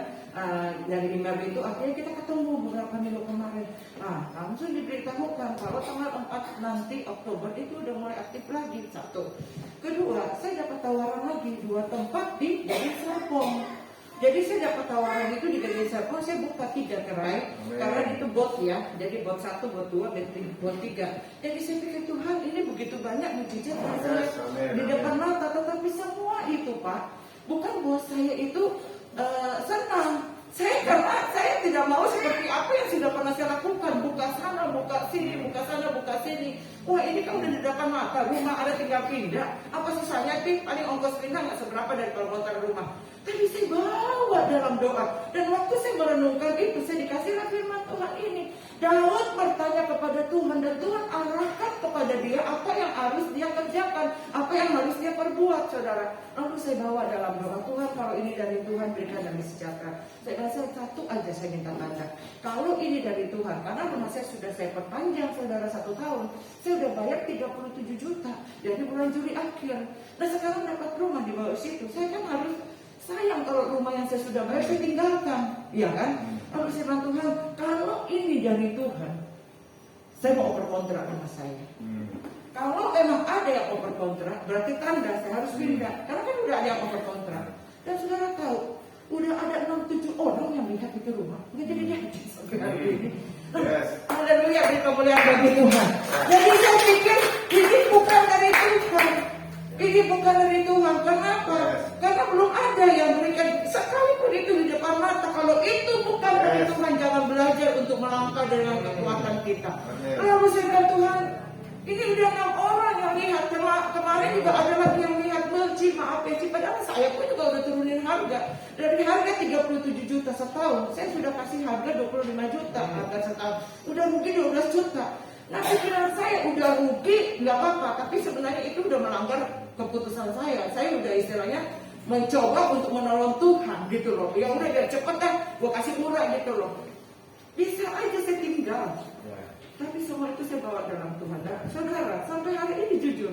dari email itu, akhirnya kita ketemu beberapa minggu kemarin. Langsung diberitahukan kalau tanggal 4 nanti Oktober itu udah mulai aktif lagi, satu. Kedua, saya dapat tawaran lagi 2 tempat di Gading Serpong. Jadi saya dapat tawaran itu di Gading Serpong, saya buka 3 gerai, karena itu bot ya, jadi bot 1, bot 2, bot 3. Jadi saya pikir Tuhan ini begitu banyak mujizat dari saya di depan mata, tetapi semua itu Pak, bukan buat saya itu senang. Karena saya tidak mau seperti apa yang sudah pernah saya lakukan, buka sana, buka sini, buka sana, buka sini. Wah ini kan udah di depan mata, rumah ada tinggal pindah. Apa susahnya sih? Paling ongkos pindah nggak seberapa dari perobotan rumah. Tapi saya bawa dalam doa. Dan waktu saya merenungkan itu, saya dikasih firman Tuhan ini. Daud bertanya kepada Tuhan dan Tuhan arahkan kepada dia apa yang harus dia kerjakan, apa yang harus dia perbuat, saudara. Lalu saya bawa dalam doa, Tuhan kalau ini dari Tuhan berikan damai sejahtera. Saya rasa satu aja saya minta tanda. Kalau ini dari Tuhan, karena rumah saya sudah saya perpanjang, saudara 1 tahun, saya udah bayar 37 juta dari bulan Juli akhir. Nah sekarang dapat rumah di bawah situ, saya kan harus sayang kalau rumah yang saya sudah bayar saya tinggalkan, iya kan? Lalu saya bilang Tuhan, kalau ini dari Tuhan, saya mau oper kontrak rumah saya. Kalau memang ada yang oper kontrak, berarti tanda saya harus pindah. Karena kan udah ada yang oper kontrak. Dan saudara tahu, udah ada 6-7 orang yang lihat itu rumah. Nggak jadi sampai hari ini. Haleluya, beri kemuliaan bagi Tuhan. Jadi saya pikir ini bukan dari Tuhan. Ini bukan dari Tuhan. Kenapa? Karena belum ada yang berikan. Sekalipun itu di depan mata. Kalau itu bukan dari Tuhan, jangan belajar untuk melangkah dengan kekuatan kita. Lalu saya bilang Tuhan, ini udah 6 orang yang lihat. Kemarin juga ada lagi yang lihat. Maaf ya, padahal saya pun juga udah turunin harga. Dari harga 37 juta setahun, saya sudah kasih harga 25 juta harga setahun. Udah rugi 12 juta. Nah pikiran saya udah rugi, nggak apa-apa. Tapi sebenarnya itu udah melanggar keputusan saya. Saya udah istilahnya mencoba untuk menolong Tuhan gitu loh. Ya udah biar cepet dah, gue kasih murah gitu loh. Bisa aja saya tinggal. Tapi semua itu saya bawa dalam Tuhan. Nah, saudara, sampai hari ini jujur,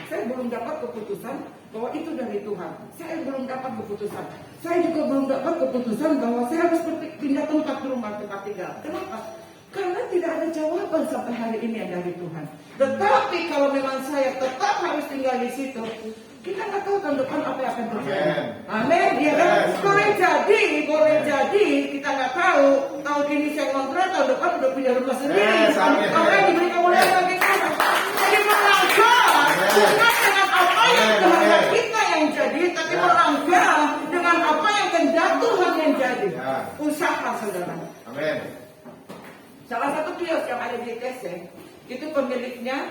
saya belum dapat keputusan bahwa itu dari Tuhan. Saya belum dapat keputusan. Saya juga belum dapat keputusan bahwa saya harus pindah tempat rumah tempat tinggal. Kenapa? Karena tidak ada jawaban sampai hari ini yang dari Tuhan. Tetapi kalau memang saya tetap harus tinggal di situ, kita nggak tahu tahun depan apa yang akan terjadi. Amin. Ya kan? Boleh jadi kita nggak tahu. Tahun ini saya kontrak, tahun depan udah punya rumah sendiri. Amin. Diberi kemuliaan bagi Tuhan. Jadi melangkah bukan dengan apa yang kehendak kita yang jadi, tapi melangkah dengan apa yang kehendak Tuhan yang jadi. Usaha saudara. Amin. Salah satu kios yang ada di ITC itu pemiliknya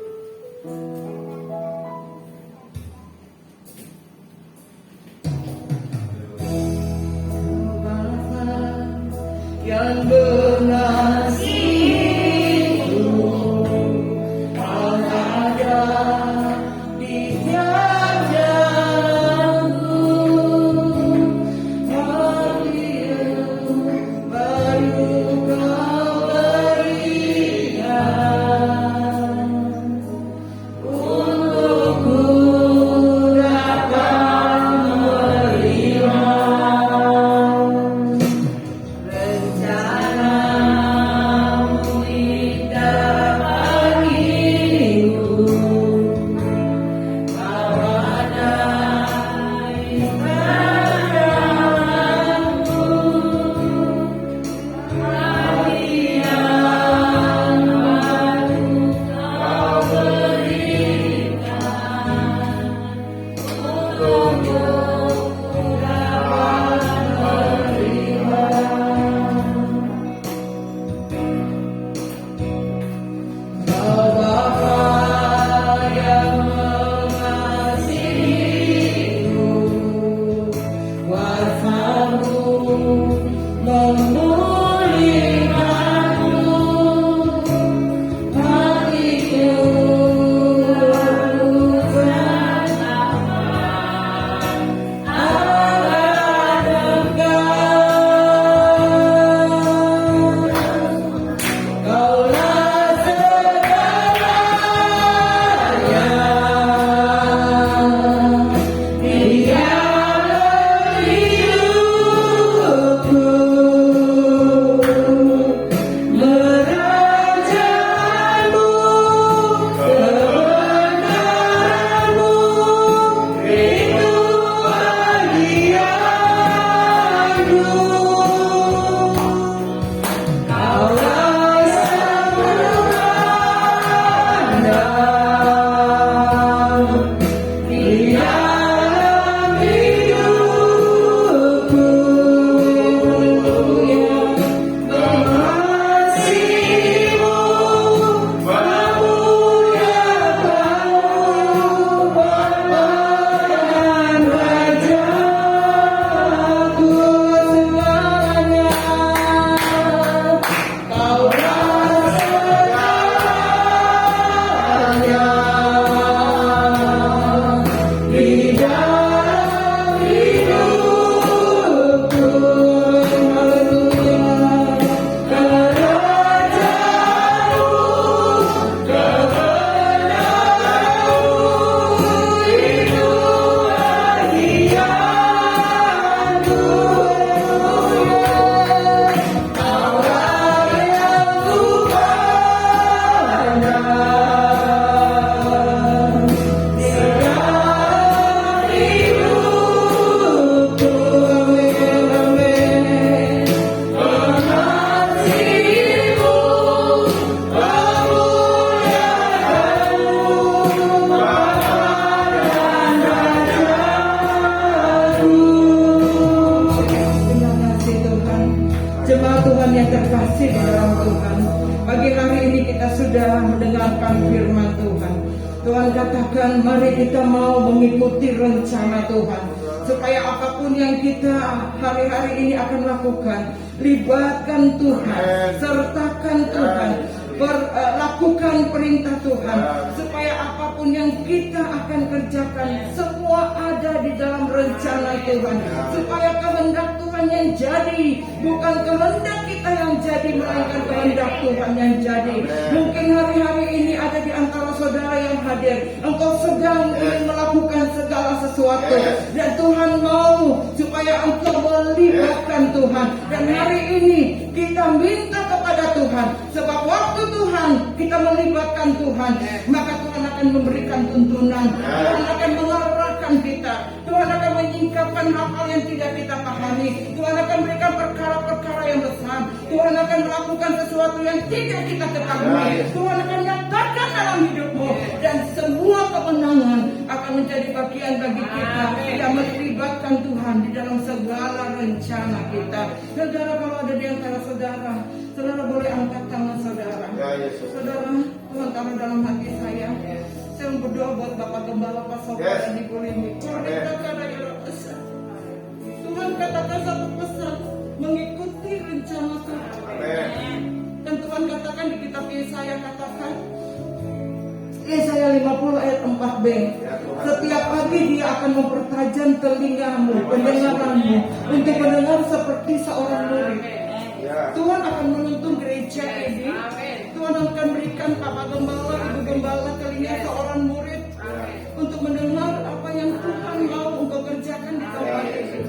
Yang mengasihi Kau ada di tiap jalanku, baru Kau berikan untukku dapat menerima rencana Jemaat Tuhan yang terkasih di dalam Tuhan, pagi hari ini kita sudah mendengarkan firman Tuhan. Tuhan katakan, mari kita mau mengikuti rencana Tuhan, supaya apapun yang kita hari-hari ini akan lakukan, libatkan Tuhan, sertakan Tuhan, lakukan perintah Tuhan, supaya apapun yang kita akan kerjakan semua ada di dalam rencana Tuhan, supaya kehendak Tuhan yang jadi, bukan kehendak kita yang jadi, melainkan kehendak Tuhan yang jadi. Mungkin hari-hari ini ada di antara saudara yang hadir, engkau sedang ingin melakukan segala sesuatu, dan Tuhan mau supaya engkau melibatkan Tuhan. Dan hari ini kita minta kepada Tuhan, sebab waktu Tuhan kita melibatkan Tuhan, maka Tuhan akan memberikan tuntunan, Tuhan akan mengarahkan kita, Tuhan akan menyingkapkan hal-hal yang tidak kita pahami, Tuhan akan berikan perkara-perkara yang besar, Tuhan akan melakukan sesuatu yang tidak kita ketahui, Tuhan akan nyatakan dalam hidupmu, dan semua kemenangan akan menjadi bagian bagi kita yang melibatkan Tuhan di dalam segala rencana kita. Saudara, kalau ada di antara saudara, saudara boleh angkat tangan saudara. Saudara, Tuhan taruh dalam hati saya berdoa buat Bapak Gembala, Pak Sobat, dan Ibu Lini. Tuhan katakan satu pesan, mengikuti rencana Tuhan. Dan Tuhan katakan di kitab Yesaya, katakan Yesaya 50 ayat 4b, setiap pagi Dia akan mempertajam telingamu, pendengaranmu, untuk mendengar seperti seorang murid. Tuhan akan menuntun gereja ini. Tuhan akan berikan Bapak Gembala, Ibu Gembala telinga seorang murid untuk mendengar apa yang Tuhan mau engkau kerjakan di tempat ini.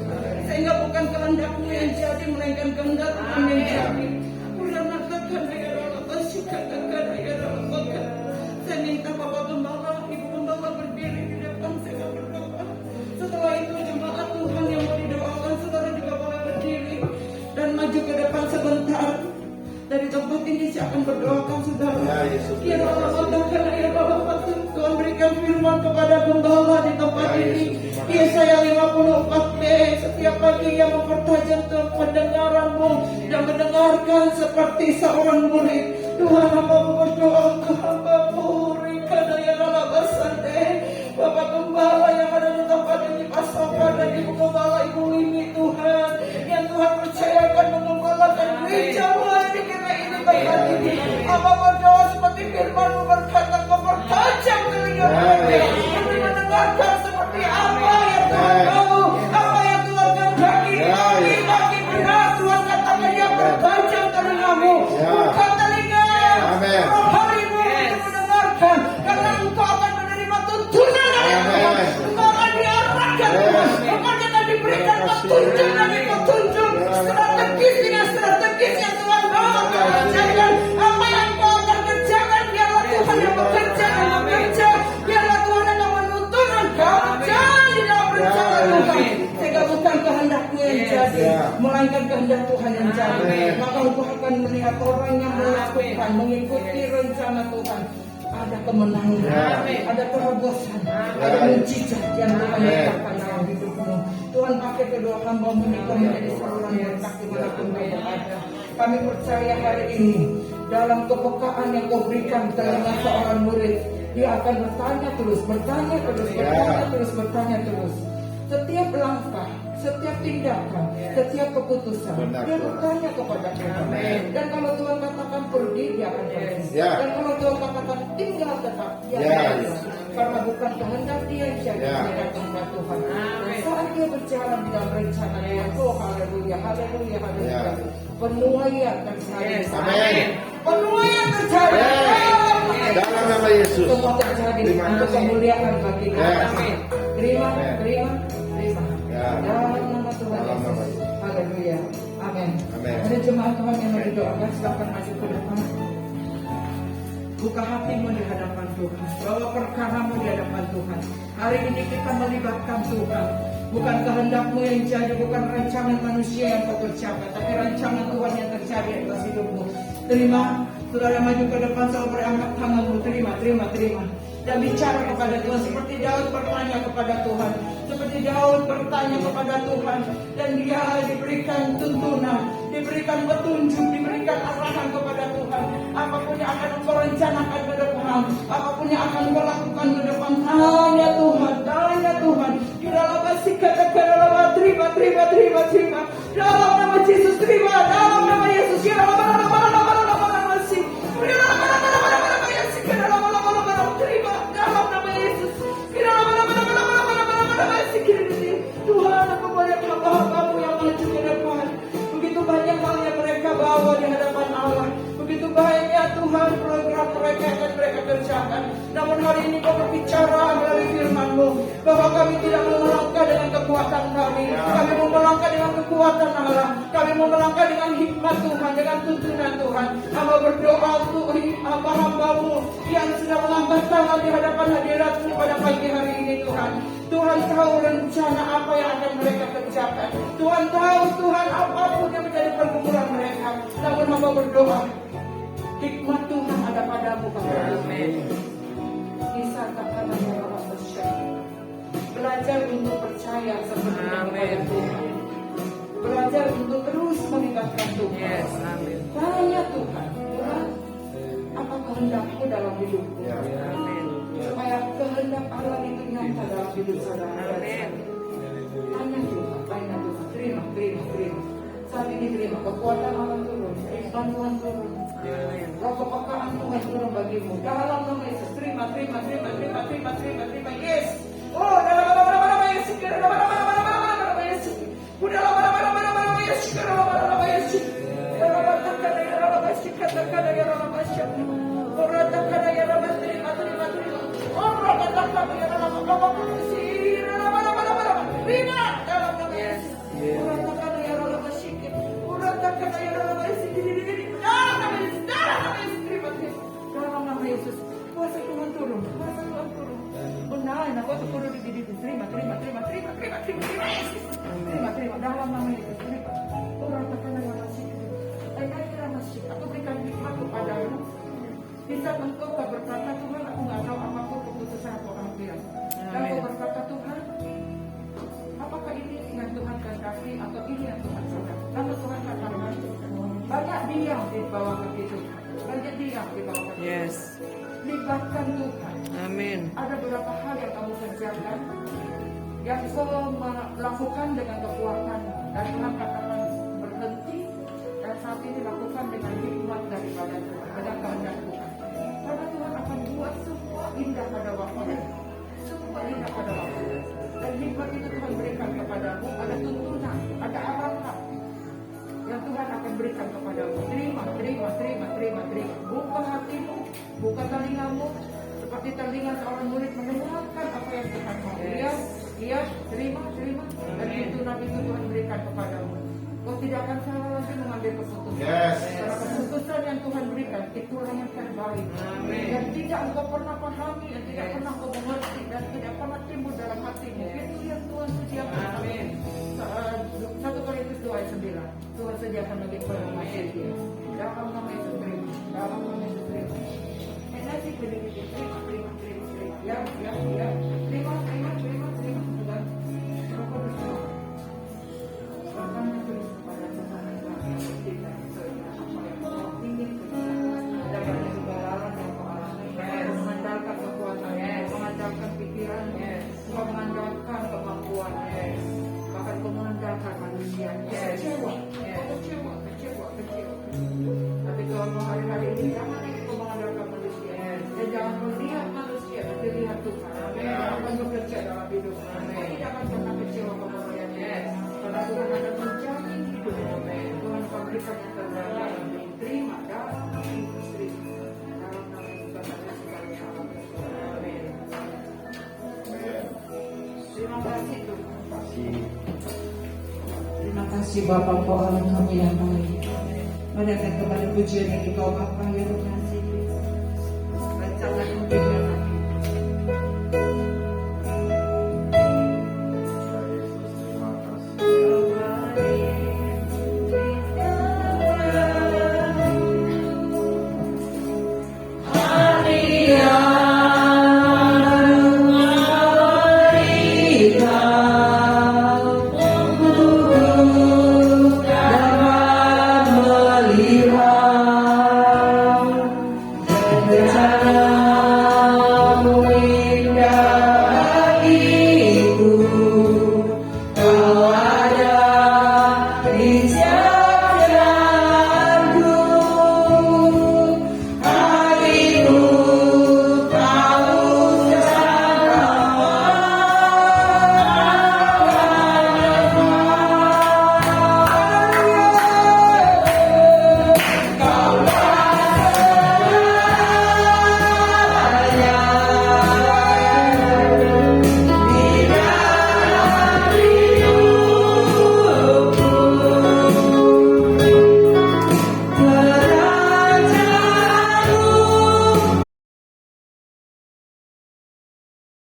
Sehingga bukan kehendakmu yang jadi, melainkan kehendak Tuhan yang jadi. Saya minta Bapak Gembala, Ibu Gembala berdiri di depan, saya berdoa. Setelah itu jemaat Tuhan yang mau didoakan, saudara juga boleh berdiri dan maju ke depan sebentar. Dari tempat ini saya akan berdoakan saudara. Ya Allah, Tuhan berikan firman kepada Gembala di tempat ini. Yesaya 54b, setiap pagi Ia mempertajam pendengaranmu dan mendengarkan seperti seorang murid. Tuhan, hamba-Mu berdoa ke hamba-Mu, karena ya Allah bersande Bapak Gembala yang ada di tempat ini, Pak Sobat dan Ibu Gembala, Ibu Lini, Tuhan, yang Tuhan percayakan menggembalakan gereja di kita ini tempat ini. Hamba berdoa seperti firman-Mu berkata, Kau pertajam telinga mereka untuk mendengarkan seperti apa yang Tuhan tahu, apa yang Tuhan kehendaki. Bagi benar Tuhan katakan Dia pertajam telingamu, buka telinga rohanimu untuk mendengarkan, karena engkau akan menerima tuntunan dari Tuhan. Engkau akan diarahkan Tuhan, engkau akan diberikan petunjuk demi petunjuk, strategis dengan strategis yang Tuhan mau kerjakan. Apa yang kau akan kerjakan, biarlah Tuhan yang bekerja dan bekerja, biarlah Tuhan yang menuntun engkau jadi dalam rencana Tuhan, sehingga bukan kehendakmu yang jadi, melainkan kehendak Tuhan yang jadi. Maka engkau akan melihat orang yang melakukan, mengikuti rencana Tuhan, ada kemenangan, ada terobosan, ada mujizat yang Tuhan letakkan dalam hidupmu. Tuhan pakai kedua hamba-Mu ini menjadi saluran berkat dimanapun kau berada. Kami percaya hari ini dalam kepekaan yang Kau berikan telinga seorang murid, dia akan bertanya terus, bertanya terus. Setiap langkah, setiap tindakan, setiap keputusan, dia bertanya kepada Tuhan. Dan kalau Tuhan katakan pergi, dia akan pergi. Dan kalau Tuhan katakan tinggal tetap, dia akan tinggal. Karena bukan kehendak dia yang jadi, dia kehendak Tuhan. Saat dia berjalan di dalam rencana Tuhan, oh haleluya, haleluya, haleluya. Penuaian terjadi. Penuaian terjadi. Dalam nama Yesus. Semua terjadi untuk kemuliaan bagi kita. Terima. Dalam nama Tuhan Yesus. Haleluya. Amin. Ada jemaat Tuhan yang mau didoakan, silakan maju ke depan. Buka hatimu di hadapan Tuhan, bawa perkaramu di hadapan Tuhan. Hari ini kita melibatkan Tuhan. Bukan kehendakmu yang jadi, bukan rancangan manusia yang kau kerjakan, tapi rancangan Tuhan yang terjadi atas hidupmu. Terima. Saudara maju ke depan, selalu berangkat tanganmu. Terima. Dan bicara kepada Tuhan seperti Daud bertanya kepada Tuhan. Seperti Daud bertanya kepada Tuhan, dan dia diberikan tuntunan, diberikan Tuhan. Apapun yang akan Engkau lakukan ke depan, hanya Tuhan, hanya Tuhan. Di dalam kasih katakan dalam terima. Dalam nama Yesus terima, dalam nama Yesus. Di dalam nama Yesus. Tuhan, aku melihat hamba-hambamu yang maju ke depan. Begitu banyak hal yang mereka bawa di hadapan Allah. Begitu banyak Tuhan program mereka yang akan mereka kerjakan. Namun hari ini Kau berbicara melalui firman-Mu bahwa kami tidak mau melangkah dengan kekuatan kami. Kami mau melangkah dengan kekuatan Allah. Kami mau melangkah dengan hikmat Tuhan, dengan tuntunan Tuhan. Hamba berdoa untuk hamba-hambamu yang sedang mengangkat tangan di hadapan hadirat-Mu pada pagi hari ini Tuhan. Tuhan tahu rencana apa yang akan mereka kerjakan. Tuhan tahu Tuhan apapun yang menjadi pergumulan mereka. Namun hamba berdoa, hikmat Tuhan ada padamu Amin. Kisah katakan yang Allah bersyukur. Belajar untuk percaya seperti kepada Tuhan. Belajar untuk terus meninggalkan Tuhan. Yes, amin. Tanya Tuhan, Tuhan, apa kehendak-Mu dalam hidupku? Amin. Supaya kehendak Allah itu nyata dalam hidup saudara. Amin. Tanya Tuhan, terima. Saat ini terima kekuatan Allah turun, bantuan turun. Roh kepekaan Tuhan turun bagimu. Dalam nama Yesus, terima. Yes. Oh, dalam nama Yesus, dalam Yesus. Udah lama Yesus, dalam Yesus. Aku berikan hikmat kepadamu. Di saat engkau berkata, Tuhan, aku nggak tahu apapun keputusan aku ambil. Dan kau berkata, Tuhan, apakah ini yang Tuhan kehendaki atau ini yang Tuhan suka? Lalu Tuhan katakan, banyak diam di bawah kaki itu. Banyak diam di bawah kaki. Yes. Libatkan Tuhan. Amin. Ada beberapa hal yang kamu kerjakan yang kau melakukan dengan kekuatan dan Tuhan katakan berhenti dan saat ini lakukan dengan hikmat daripada Tuhan, ada kehendak Tuhan. Karena Tuhan akan buat semua indah pada waktunya, semua indah pada waktunya. Dan hikmat itu Tuhan berikan kepadamu, ada tuntunan, ada arahan yang Tuhan akan berikan kepadamu. Terima. Buka hatimu, buka telingamu, seperti telinga seorang murid mendengarkan apa yang Tuhan mau. Iya, terima. Dan tuntunan itu Tuhan berikan kepadamu. Kau tidak akan salah lagi mengambil keputusan. Karena keputusan yang Tuhan berikan itulah yang terbaik. Yang tidak engkau pernah pahami, yang tidak pernah engkau mengerti, dan tidak pernah timbul dalam hatimu. Itu yang Tuhan sediakan. 1 Korintus 2:9. Tuhan sediakan bagi perempuan dia. Dalam nama Yesus terima. Dalam nama Yesus terima. Nasi terima. Ya. Terima. Tuhan. Rokok bersama. Mengandalkan kekuatan, mengandalkan pikiran, mengandalkan kemampuan, bahkan mengandalkan manusia. Kecewa. Tapi kalau hari-hari ini jangan lagi mengandalkan manusia, dan jangan melihat manusia, tapi lihat Tuhan. Akan bekerja dalam hidup. Tidak akan pernah kecewa kemuliaan. Karena Tuhan akan menjamin hidup. Tuhan akan berikan yang terbaik. Terima dalam nama Yesus Kristus. Dalam nama Yesus terima kasih Tuhan. Terima kasih Bapa, Kau Allah kami yang baik. Pada kepada pujian yang Engkau Bapa ya Tuhan.